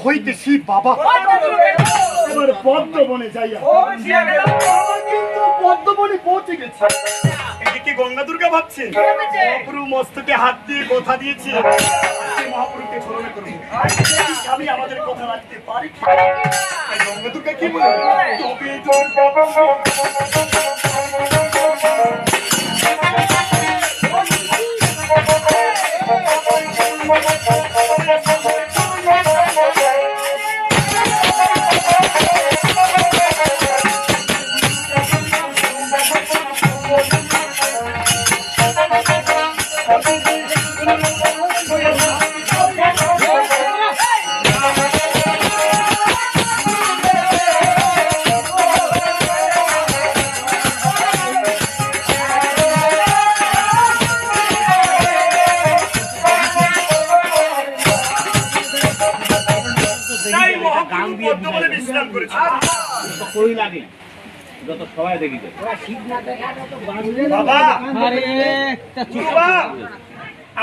হইতেছি বাবা। এবার পদ্ম বনে যাইয়া কিন্তু পদ্ম বনে পৌঁছে গেছে। এদিকে গঙ্গা দুর্গা ভাবছেন মহাপ্রভু মস্তকে হাত দিয়ে কথা দিয়েছে মহাপ্রভুকে স্মরণ করবো। আমি আমাদের কথা রাখতে পারি গঙ্গা দুর্গা কি বলে তবে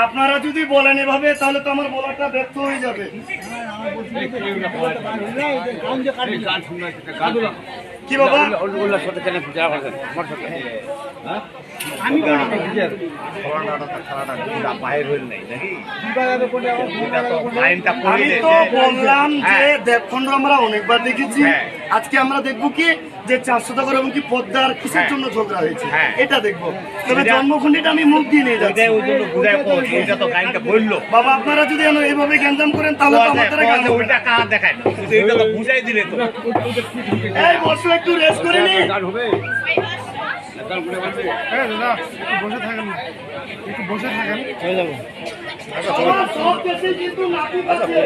আপনারা যদি বলেন এভাবে তাহলে তো আমার বলাটা ব্যর্থ হয়ে যাবে। কি বাবা আমি তো বললাম যে দেবখণ্ড আমরা অনেকবার দেখেছি, আজকে আমরা দেখবো কি যে 400 টাকার এবং কি পদ্মার কিসের জন্য ঝগড়া হয়েছে এটা দেখবো। তবে জন্মখণ্ডিটা আমি মুখ দিয়ে নিয়ে যাচ্ছি বাবা। আপনারা যদি এইভাবে গ্যাঞ্জাম করেন তাহলে তো আমাদের বসো একটু রেস্ট করে নি। বসে থাকেন সব দেশে কিন্তু নাপিত আছে,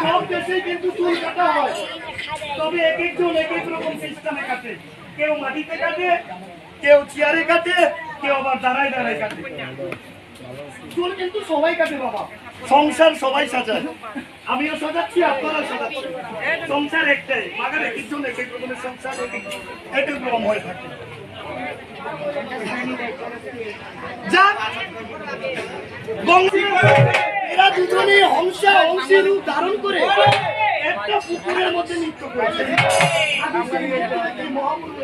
সব দেশে কিন্তু চুল কাটা হয়, তবে এক একজন এক এক রকম সিস্টেমে কাটে। কেউ মাটিতে কাটে, কেউ চেয়ারে কাটে, কেউ আবার দাঁড়ায় দাঁড়ায় কাটে। চুল কিন্তু সবাই কাটে বাবা, সংসার সবাই সাজায়, আমিও সাজাচ্ছি আপনারাও সাজাচ্ছি। সংসার একটাই, মাগার এক একজন এক এক রকমের সংসার এক এক রকম হয়ে থাকে। এরা দুজনে হংসা হংসী রূপ ধারণ করে একটা পুকুরের মধ্যে নৃত্য করেছে। মহাপ্রভু